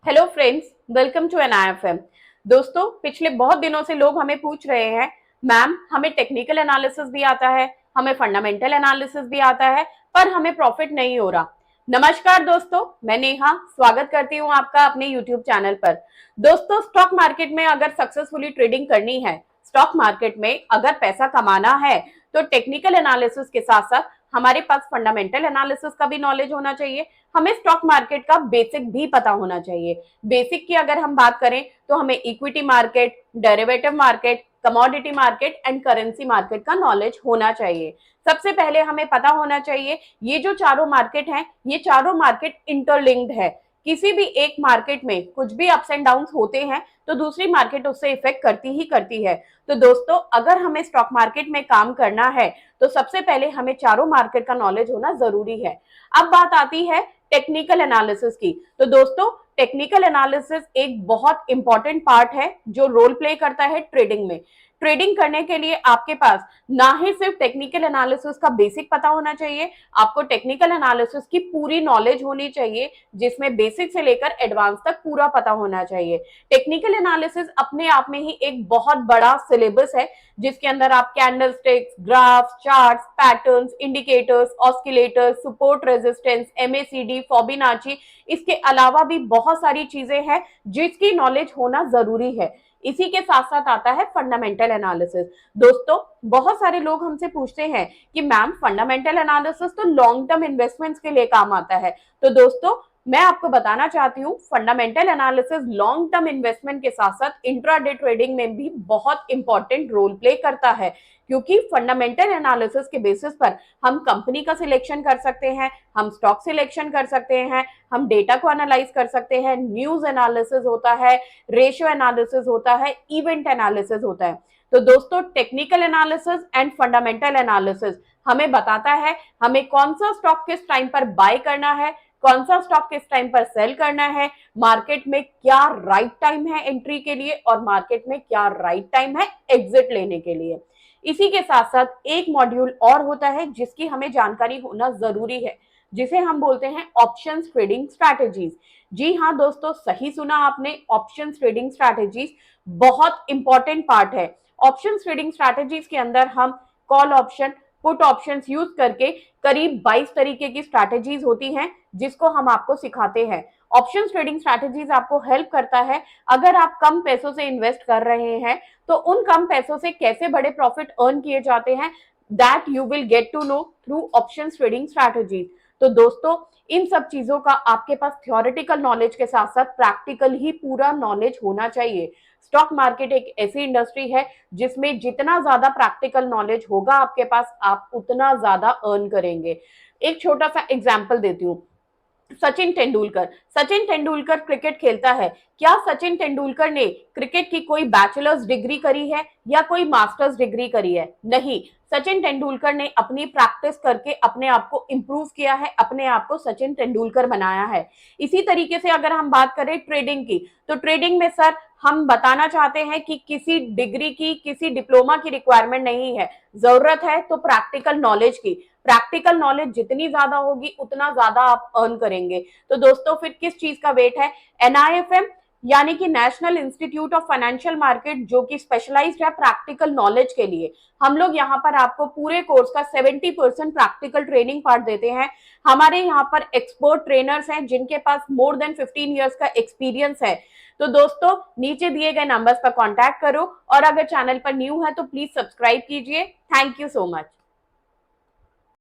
Hello friends, welcome to NIFM। दोस्तों, पिछले बहुत दिनों से लोग हमें पूछ रहे हैं, मैम हमें टेक्निकल एनालिसिस भी आता है, हमें फंडामेंटल एनालिसिस भी आता है, पर हमें प्रॉफिट नहीं हो रहा। नमस्कार दोस्तों, मैं नेहा स्वागत करती हूँ आपका अपने यूट्यूब चैनल पर। दोस्तों, स्टॉक मार्केट में अगर सक्सेसफुली ट्रेडिंग करनी है, स्टॉक मार्केट में अगर पैसा कमाना है, तो टेक्निकल एनालिसिस के साथ साथ हमारे पास फंडामेंटल एनालिसिस का भी नॉलेज होना चाहिए। हमें स्टॉक मार्केट का बेसिक भी पता होना चाहिए। बेसिक की अगर हम बात करें तो हमें equity market, derivative market, commodity market and currency market का नॉलेज होना चाहिए। सबसे पहले हमें पता होना चाहिए ये जो चारों मार्केट हैं, ये चारों मार्केट इंटरलिंक्ड है। किसी भी एक मार्केट में कुछ भी अप्स एंड डाउन्स होते हैं तो दूसरी मार्केट उससे इफेक्ट करती ही करती है। तो दोस्तों, अगर हमें स्टॉक मार्केट में काम करना है तो सबसे पहले हमें चारों मार्केट का नॉलेज होना जरूरी है। अब बात आती है टेक्निकल एनालिसिस की। तो दोस्तों, टेक्निकल एनालिसिस एक बहुत इंपॉर्टेंट पार्ट है जो रोल प्ले करता है ट्रेडिंग में। ट्रेडिंग करने के लिए आपके पास ना ही सिर्फ टेक्निकल एनालिसिस का बेसिक पता होना चाहिए, आपको टेक्निकल एनालिसिस की पूरी नॉलेज होनी चाहिए, जिसमें बेसिक से लेकर एडवांस तक पूरा पता होना चाहिए। टेक्निकल एनालिसिस अपने आप में ही एक बहुत बड़ा सिलेबस है, जिसके अंदर आप candlesticks, graphs, charts, patterns, indicators, oscillators, support, resistance, MACD, Fibonacci, इसके अलावा भी बहुत सारी चीजें हैं जिसकी नॉलेज होना जरूरी है। इसी के साथ साथ आता है फंडामेंटल एनालिसिस। दोस्तों, बहुत सारे लोग हमसे पूछते हैं कि मैम फंडामेंटल एनालिसिस तो लॉन्ग टर्म इन्वेस्टमेंट्स के लिए काम आता है। तो दोस्तों, मैं आपको बताना चाहती हूँ fundamental analysis long term investment के साथ साथ इंट्राडे ट्रेडिंग में भी बहुत इंपॉर्टेंट रोल प्ले करता है, क्योंकि फंडामेंटल एनालिसिस के बेसिस पर हम कंपनी का सिलेक्शन कर सकते हैं, हम स्टॉक सिलेक्शन कर सकते हैं, हम डेटा को एनालाइज कर सकते हैं, न्यूज एनालिसिस होता है, रेशियो एनालिसिस होता है, इवेंट एनालिसिस होता है। तो दोस्तों, technical analysis and fundamental analysis हमें बताता है हमें कौन सा स्टॉक किस टाइम पर बाय करना है, कौन सा स्टॉक किस टाइम पर सेल करना है, मार्केट में क्या राइट टाइम है एंट्री के लिए और मार्केट में क्या राइट टाइम है एग्जिट लेने के लिए। इसी के साथ साथ एक मॉड्यूल और होता है जिसकी हमें जानकारी होना जरूरी है, जिसे हम बोलते हैं ऑप्शंस ट्रेडिंग स्ट्रैटेजीज। जी हाँ दोस्तों, सही सुना आपने, ऑप्शंस ट्रेडिंग स्ट्रैटेजीज बहुत इंपॉर्टेंट पार्ट है। ऑप्शंस ट्रेडिंग स्ट्रैटेजीज के अंदर हम call option, put options use करके करीब 22 तरीके की स्ट्रैटेजीज होती हैं जिसको हम आपको सिखाते हैं। ऑप्शंस ट्रेडिंग स्ट्रैटेजीज आपको हेल्प करता है अगर आप कम पैसों से इन्वेस्ट कर रहे हैं तो उन कम पैसों से कैसे बड़े प्रॉफिट अर्न किए जाते हैं, that you will get to know through options trading strategies. तो दोस्तों, इन सब चीजों का आपके पास थ्योरेटिकल नॉलेज के साथ साथ प्रैक्टिकल ही पूरा नॉलेज होना चाहिए। स्टॉक मार्केट एक ऐसी इंडस्ट्री है जिसमें जितना ज्यादा प्रैक्टिकल नॉलेज होगा आपके पास, आप उतना ज्यादा अर्न करेंगे। एक छोटा सा एग्जांपल देती हूँ। सचिन तेंदुलकर क्रिकेट खेलता है। क्या सचिन तेंदुलकर ने क्रिकेट की कोई बैचलर्स डिग्री करी है या कोई मास्टर्स डिग्री करी है? नहीं। सचिन तेंदुलकर ने अपनी प्रैक्टिस करके अपने आप को इंप्रूव किया है, अपने आप को सचिन तेंदुलकर बनाया है। इसी तरीके से अगर हम बात करें ट्रेडिंग की, तो ट्रेडिंग में सर हम बताना चाहते हैं कि किसी डिग्री की, किसी डिप्लोमा की रिक्वायरमेंट नहीं है, जरूरत है तो प्रैक्टिकल नॉलेज की। प्रैक्टिकल नॉलेज जितनी ज्यादा होगी उतना ज्यादा आप अर्न करेंगे। तो दोस्तों, फिर किस चीज का वेट है? NIFM यानी कि national institute of financial market, जो कि स्पेशलाइज्ड है प्रैक्टिकल नॉलेज के लिए। हम लोग यहाँ पर आपको पूरे कोर्स का 70% प्रैक्टिकल ट्रेनिंग पार्ट देते हैं। हमारे यहाँ पर एक्सपर्ट ट्रेनर्स हैं जिनके पास मोर देन 15 ईयर्स का एक्सपीरियंस है। तो दोस्तों, नीचे दिए गए नंबर्स पर कांटेक्ट करो और अगर चैनल पर न्यू है तो प्लीज सब्सक्राइब कीजिए। Thank you so much.